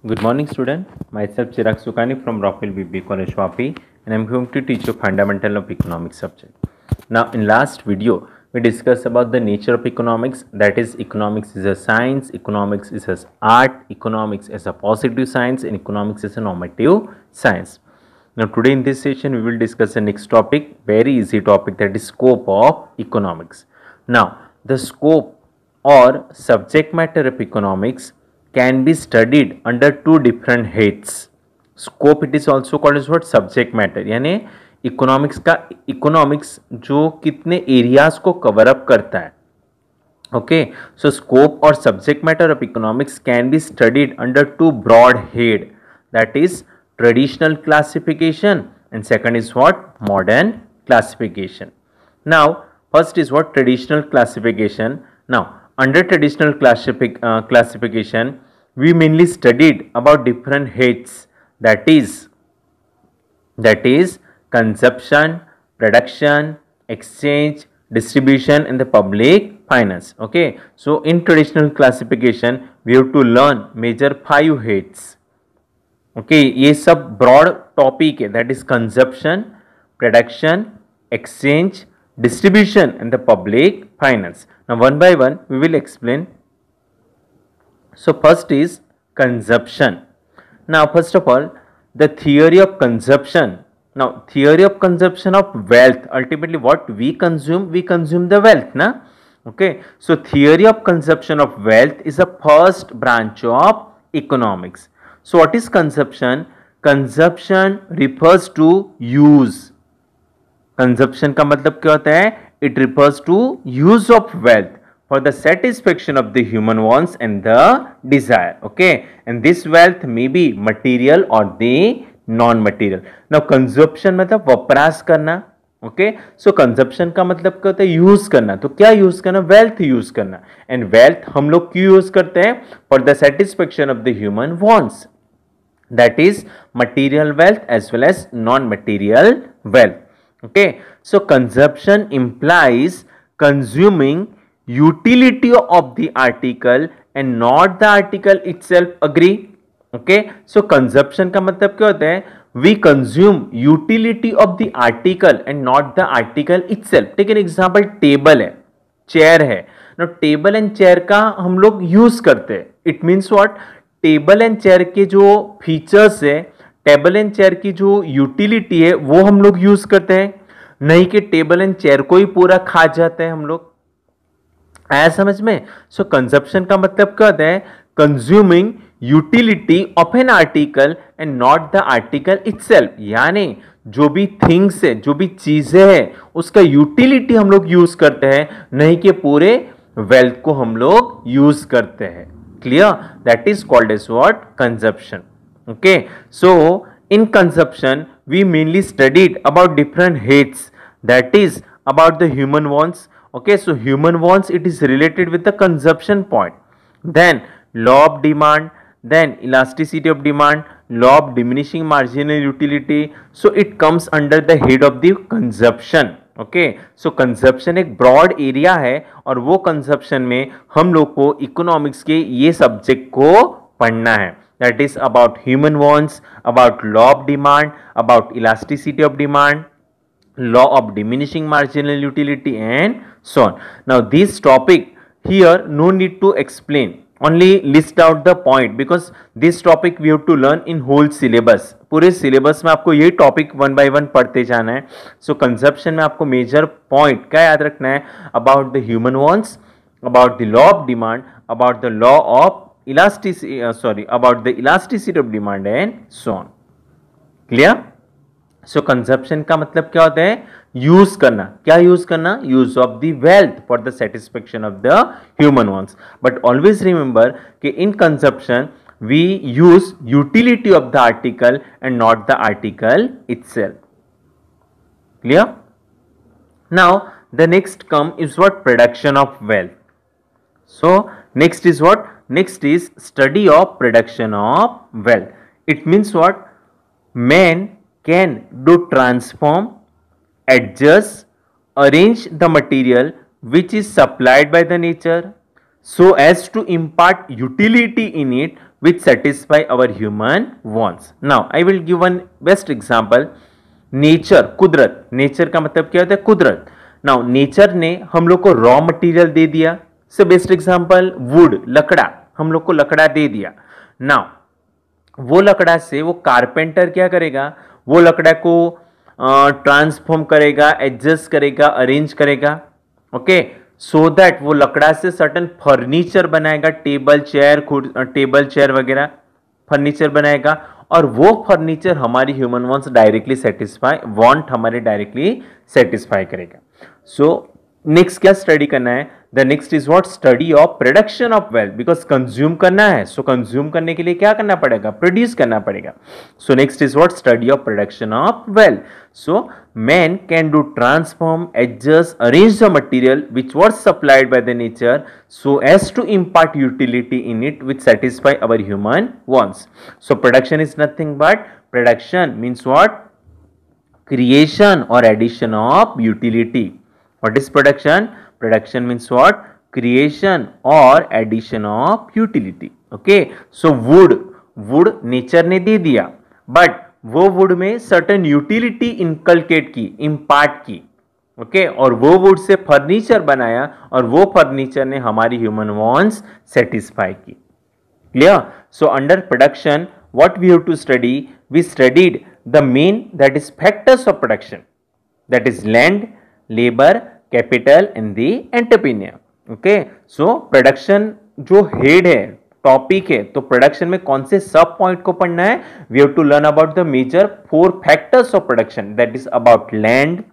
Good morning, student. Myself Chirag Sukani from Rockville BB College, Vapi, and I'm going to teach you fundamental of economics subject. Now, in last video, we discussed about the nature of economics. That is, economics is a science, economics is an art, economics is a positive science, and economics is a normative science. Now, today in this session, we will discuss the next topic, very easy topic, that is scope of economics. Now, the scope or subject matter of economics can be studied under two different heads. Scope it is also called as what? Subject matter. यानी economics का economics जो कितने areas को cover up करता है. Okay, so scope or subject matter of economics can be studied under two broad head, that is traditional classification and second is what? Modern classification. Now first is what? Traditional classification. Now under traditional classification, we mainly studied about different heads, that is consumption, production, exchange, distribution and the public finance. Okay, so in traditional classification we have to learn major 5 heads. Okay, ये सब broad topic है, that is consumption, production, exchange, distribution and the public finance. Now one by one we will explain. So first is consumption. Now first of all, the theory of consumption. Now theory of consumption of wealth, ultimately what we consume the wealth, na? Okay, so theory of consumption of wealth is a first branch of economics. So what is consumption? Consumption refers to use. Consumption का मतलब क्या होता है? It refers to use of wealth for the satisfaction of the human wants and the desire. Okay, and this wealth may be material or the non-material. Now consumption मतलब वपराश करना. Okay, so consumption का मतलब क्या होता है? Use करना. तो क्या यूज करना? वेल्थ यूज करना. एंड वेल्थ हम लोग क्यों यूज करते हैं? For the satisfaction of the human wants, that is material wealth as well as non-material wealth. Okay, so consumption implies consuming utility of the article and not the article itself. Agree? Okay, so consumption का मतलब क्या होता है? We consume utility of the article and not the article itself. Take an example, table है, chair है. Now table and chair का हम लोग यूज करते हैं. It means what? Table and chair के जो फीचर्स है, टेबल एंड चेयर की जो यूटिलिटी है, वो हम लोग यूज करते हैं. नहीं कि टेबल एंड चेयर को ही पूरा खा जाते हैं हम लोग. आया समझ में? सो कंजप्शन का मतलब क्या होता है? Consuming utility of an article and not the article itself. यानी जो भी थिंग्स है, जो भी चीजें है, उसका यूटिलिटी हम लोग यूज करते हैं, नहीं कि पूरे वेल्थ को हम लोग यूज करते हैं. Clear? That is called as what? Consumption. Okay, so in consumption we mainly studied about different heads, that is about the human wants. Okay, so human wants, it is related with the consumption point. Then law of demand, then elasticity of demand, law of diminishing marginal utility. So it comes under the head of the consumption. Okay, so consumption एक broad area है और वो consumption में हम लोग को economics के ये सब्जेक्ट को पढ़ना है. That is about human wants, about law of demand, about elasticity of demand, law of diminishing marginal utility and so on. Now this topic here no need to explain, only list out the point because this topic we have to learn in whole syllabus. पूरे syllabus में आपको ये topic one by one पढ़ते जाना है. सो consumption में आपको major point क्या याद रखना है? About the human wants, about the law of demand, about the law of elasticity, about the elasticity of demand and so on. Clear? So consumption का मतलब क्या होता है? यूज करना. क्या यूज करना? Use of the wealth for the satisfaction of the human wants. But always remember कि in consumption we use utility of the article and not the article itself. Clear? Now the next come is what? Production of wealth. So next is what? Next is study of production of wealth. It means what? Man can do transform, adjust, arrange the material which is supplied by the nature so as to impart utility in it which satisfy our human wants. Now I will give one best example. Nature, कुदरत. Nature का मतलब क्या होता है? कुदरत. Now nature ने हम लोग को रॉ मटेरियल दे दिया. सो बेस्ट एग्जांपल वुड, लकड़ा. हम लोग को लकड़ा दे दिया. नाउ वो लकड़ा से वो कारपेंटर क्या करेगा? वो लकड़ा को ट्रांसफॉर्म करेगा, एडजस्ट करेगा, अरेंज करेगा. ओके, सो दैट वो लकड़ा से सर्टन फर्नीचर बनाएगा. टेबल चेयर वगैरह फर्नीचर बनाएगा. और वो फर्नीचर हमारी ह्यूमन वांट्स डायरेक्टली सेटिस्फाई करेगा. सो नेक्स्ट क्या स्टडी करना है? The next is what? Study of production of wealth. Because consume करना है, सो कंज्यूम करने के लिए क्या करना पड़ेगा? प्रोड्यूस करना पड़ेगा. So next is what? Study of production of wealth. So man can do transform, adjust, arrange the material which was supplied by the nature so as to impart utility in it which satisfy our human wants. So production is nothing but, production means what? Creation or addition of utility. What is production? Production means what? Creation or addition of utility. Okay, so wood nature ने दे दिया, but वो would में certain utility inculcate की, impart की. Okay, और वो would say furniture बनाया और वो फर्नीचर ने हमारी ह्यूमन वांट्स सेटिस्फाई की. Clear? So under production what we have to study? We studied the main that is factors of production, that is land, labour, capital and the entrepreneur. Okay, so production जो head है, topic है, तो production में कौन से सब point को पढ़ना है? We have to learn about the major 4 factors of production, that is about land,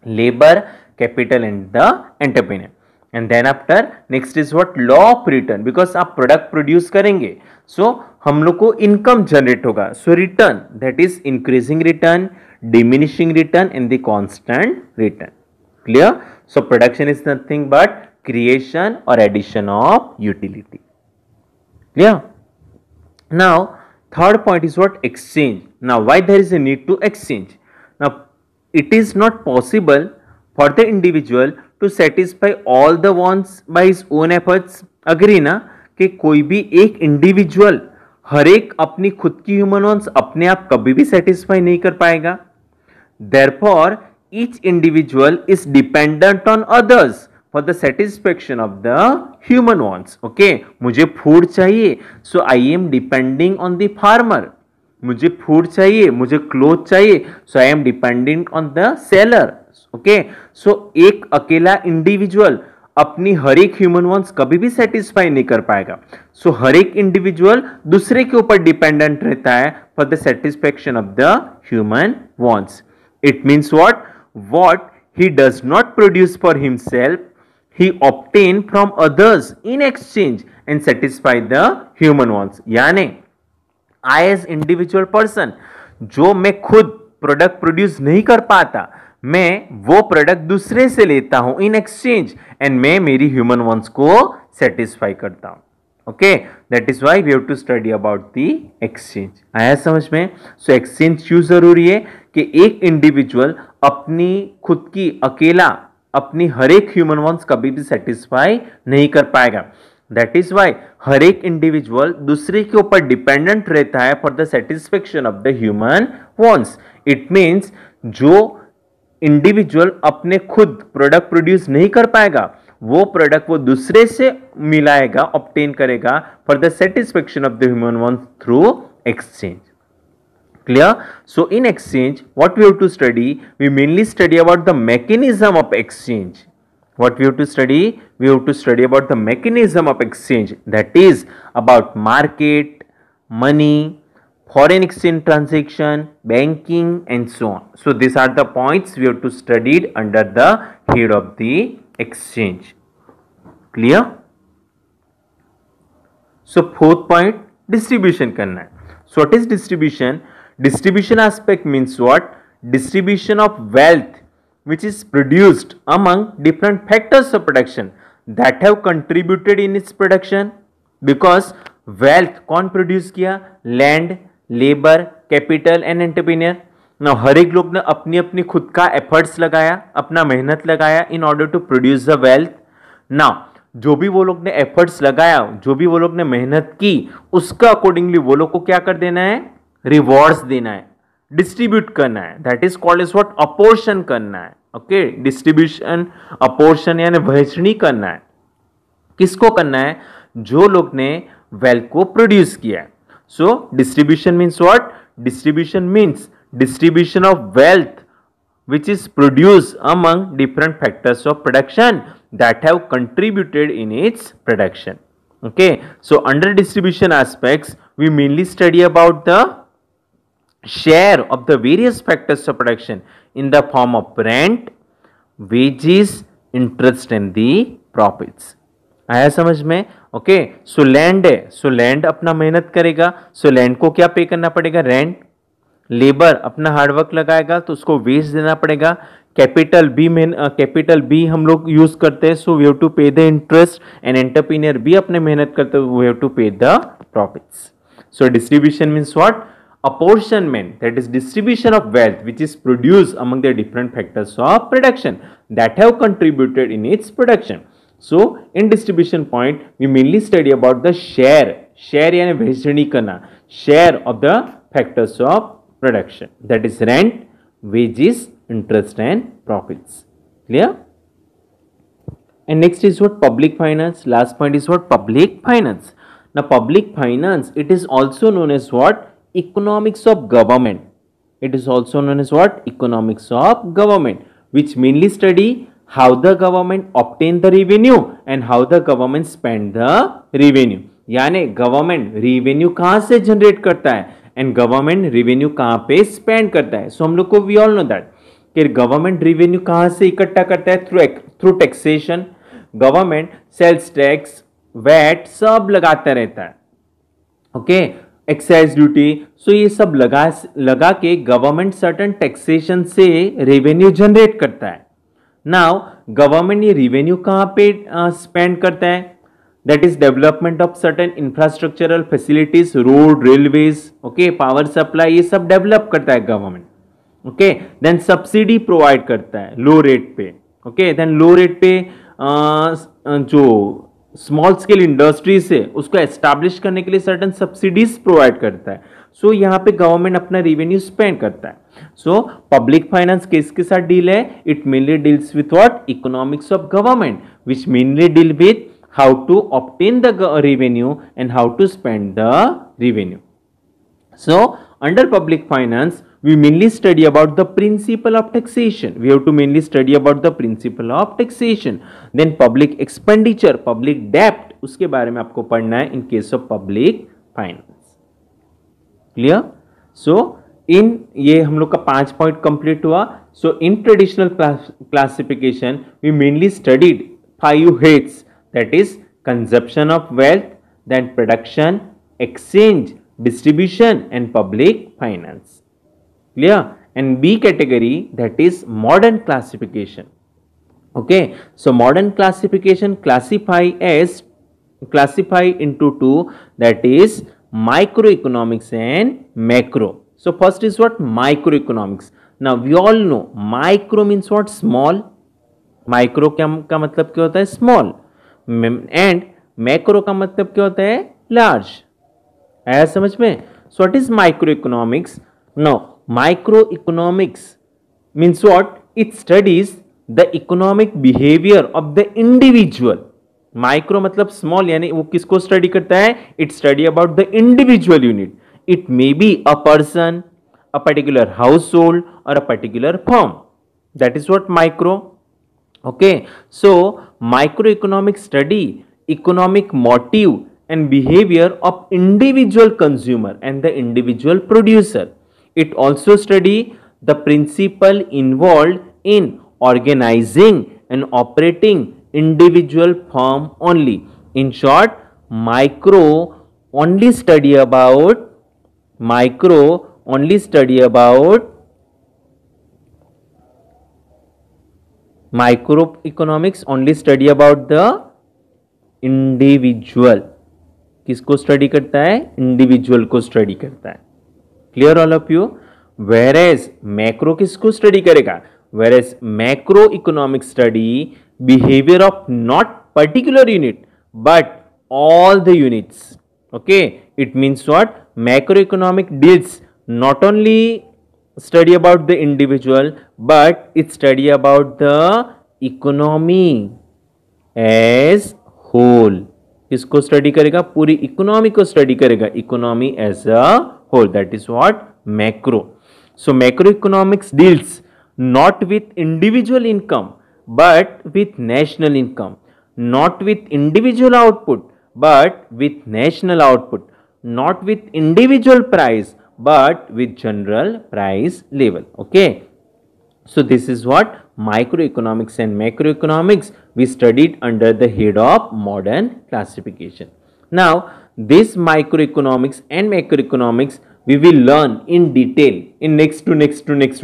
labour, capital and the entrepreneur. And then after next is what? Law of return. Because आप product produce करेंगे, सो हम लोग को income generate होगा. So return, that is increasing return, diminishing return and the constant return. Clear? So production is nothing but creation और addition of utility. Clear? Now third point is what? Exchange. Now why there is a need to exchange? Now it is not possible for the individual to satisfy all the wants by his own efforts. Agree ना कि कोई भी एक individual हर एक अपनी खुद की human wants अपने आप कभी भी सेटिस्फाई नहीं कर पाएगा. Therefore each individual is dependent on others for the satisfaction of the human wants. Okay, मुझे फूड चाहिए, so I am depending on the farmer. मुझे फूड चाहिए, मुझे क्लोथ चाहिए, so I am depending on the seller. Okay, so एक अकेला individual अपनी हर एक ह्यूमन वांट्स कभी भी सेटिस्फाई नहीं कर पाएगा. सो हर एक इंडिविजुअल दूसरे के ऊपर डिपेंडेंट रहता है for the satisfaction of the human wants. It means what he does not produce for himself, he obtain from others in exchange and satisfy the human wants. यानी I as individual person, जो मैं खुद product produce नहीं कर पाता, मैं वो product दूसरे से लेता हूं इन एक्सचेंज एंड मैं मेरी ह्यूमन वांट्स को सेटिस्फाई करता हूं. Okay, that is why we have to study about the exchange. आया समझ में? सो एक्सचेंज क्यों जरूरी है कि एक इंडिविजुअल अपनी खुद की अकेला अपनी हर एक ह्यूमन वांट्स कभी भी सेटिस्फाई नहीं कर पाएगा. दैट इज व्हाई हर एक इंडिविजुअल दूसरे के ऊपर डिपेंडेंट रहता है for the satisfaction of the human wants. It means जो इंडिविजुअल अपने खुद प्रोडक्ट प्रोड्यूस नहीं कर पाएगा, वो प्रोडक्ट वो दूसरे से मिलाएगा, ऑब्टेन करेगा for the satisfaction of the human wants through exchange. Clear? So in exchange, what we have to study? We mainly study about the mechanism of exchange. What we have to study? We have to study about the mechanism of exchange. That is about market, money, foreign exchange transaction, banking, and so on. So these are the points we have to study under the head of the exchange. Clear? So fourth point, distribution करना है. So what is distribution? Distribution aspect means what? Distribution of wealth which is produced among different factors of production that have contributed in its production. Because wealth कौन produce किया? Land, labor, capital and entrepreneur. Now हर एक लोग ने अपनी अपनी खुद का efforts लगाया, अपना मेहनत लगाया in order to produce the wealth. Now जो भी वो लोग ने एफर्ट्स लगाया, जो भी वो लोग ने मेहनत की, उसका अकॉर्डिंगली वो लोग को क्या कर देना है, रिवॉर्ड्स देना है, डिस्ट्रीब्यूट करना है। That is called as what, apportion करना है। ओके, डिस्ट्रीब्यूशन, अपोर्शन यानी वहचनी करना है। किसको करना है, जो लोग ने वेल्थ को प्रोड्यूस किया है। So distribution means what, distribution means distribution of wealth which is produced among different factors of production that have contributed in its production. Okay, so under distribution aspects we mainly study about the share of the various factors of production in the form of rent, wages, interest and the profits. आया समझ में? Okay, so land है, so land अपना मेहनत करेगा, so land को क्या पे करना पड़ेगा, रेंट। लेबर अपना हार्डवर्क लगाएगा तो उसको वेज देना पड़ेगा। कैपिटल बी हम लोग यूज करते हैं, सो वी हैव टू पे द इंटरेस्ट। एंड एंटरप्रेन्योर भी अपने मेहनत करते हैं, वी हैव टू पे the profits. So distribution means what, apportionment, that is distribution of wealth which is produced among the different factors of production that have contributed in its production. So in distribution point we mainly study about the share यानी वहचनी करना, share of the factors of production, that is rent, wages, interest and profits. Clear? And next is what, public finance. Last point is what, public finance. Now public finance, it is also known as what, economics of government. It is also known as what, economics of government, which mainly study how the government obtain the revenue and how the government spend the revenue. यानी government revenue कहां से generate करता है and government revenue कहां पे spend करता है। सो हम लोग को वी ऑल नो दैट कि गवर्नमेंट रेवेन्यू कहां से इकट्ठा करता है, through taxation. Government sales tax, VAT सब लगाता रहता है। ओके, एक्साइज ड्यूटी, सो ये सब लगा के गवर्नमेंट सर्टेन टैक्सेशन से रेवेन्यू जनरेट करता है। नाउ गवर्नमेंट ये रेवेन्यू कहां पे स्पेंड करता है, that is development of certain infrastructural facilities, road, railways, okay, power supply, ये सब डेवलप करता है government. Okay, then subsidy provide करता है लो रेट पे। ओके, देन लो रेट पे जो स्मॉल स्केल इंडस्ट्रीज है उसको एस्टैब्लिश करने के लिए सर्टेन सब्सिडीज प्रोवाइड करता है। सो यहाँ पे गवर्नमेंट अपना रेवेन्यू स्पेंड करता है। सो पब्लिक फाइनेंस किसके साथ डील है, it mainly deals with what, economics of government, which mainly deal with how to obtain the revenue and how to spend the revenue. So under public finance we mainly study about the principle of taxation. We have to mainly study about the principle of taxation. Then public expenditure, public debt, उसके बारे में आपको पढ़ना है in case of public finance. Clear? So in ये हम लोग का 5 पॉइंट कंप्लीट हुआ. So in traditional classification we mainly studied 5 heads, that is consumption of wealth, then production, exchange, distribution and public finance. Clear? And B category, that is modern classification. Okay, so modern classification classify into two, that is microeconomics and macro. So first is what, microeconomics. Now we all know micro means what, small. Micro का मतलब क्या होता है, small. And macro का मतलब क्या होता है, लार्ज। आया समझ में? So what is micro economics? No, micro economics means what, it studies the economic behaviour of the individual. Micro मतलब स्मॉल, यानी वो किसको स्टडी करता है, it study about the individual unit. It may be a person, a particular household और a particular firm. That is what micro. Okay, so microeconomics study economic motive and behavior of individual consumer and the individual producer. It also study the principle involved in organizing and operating individual firm only. In short, micro only study about microeconomics only study about the individual. किसको study करता है, individual को study करता है. Clear all of you? Whereas macro किसको study करेगा, whereas macro economic study behaviour of not particular unit but all the units. Okay, it means what? Macroeconomic deals not only study about the individual but it study about the economy as whole. किसको study करेगा? पूरी economy को study करेगा, economy as a whole. That is what macro. So macroeconomics deals not with individual income but with national income, not with individual output but with national output, not with individual price but with general price level. Okay, so this is what microeconomics and macroeconomics we studied under the head of modern classification. Now this microeconomics and macroeconomics we will learn in detail in next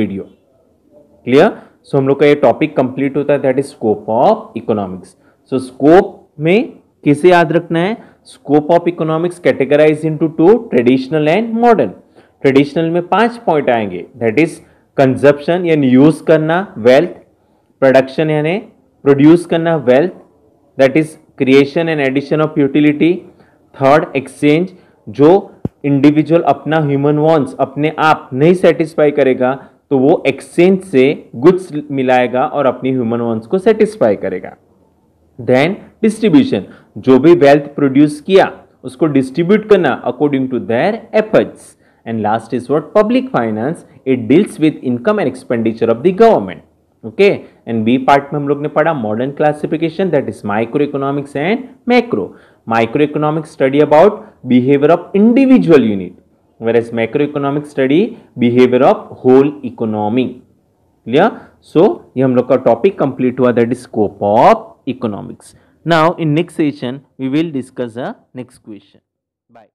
video. Clear. So हम लोग का ये topic complete होता है, that is scope of economics. So scope में किसे याद रखना है? Scope of economics categorise into two, traditional and modern. Traditional में 5 पॉइंट आएंगे, दैट इज कंजप्शन यानी यूज करना वेल्थ, प्रोडक्शन यानी प्रोड्यूस करना wealth, that is creation and addition of utility. Third exchange, जो इंडिविजुअल अपना ह्यूमन वांट्स अपने आप नहीं सेटिस्फाई करेगा तो वो एक्सचेंज से गुड्स मिलाएगा और अपनी ह्यूमन वांट्स को सेटिस्फाई करेगा. देन डिस्ट्रीब्यूशन, जो भी वेल्थ प्रोड्यूस किया उसको डिस्ट्रीब्यूट करना according to their efforts. And last is what? Public finance. It deals with income and expenditure of the government. Okay, and B part में हम लोग ने पढ़ा modern classification, that is micro economics and macro. Microeconomics study about behaviour of individual unit, whereas macroeconomics study behavior of whole economy. Clear? So ये हम लोग का topic complete हुआ, that is scope of economics. Now in next session we will discuss the next question. Bye.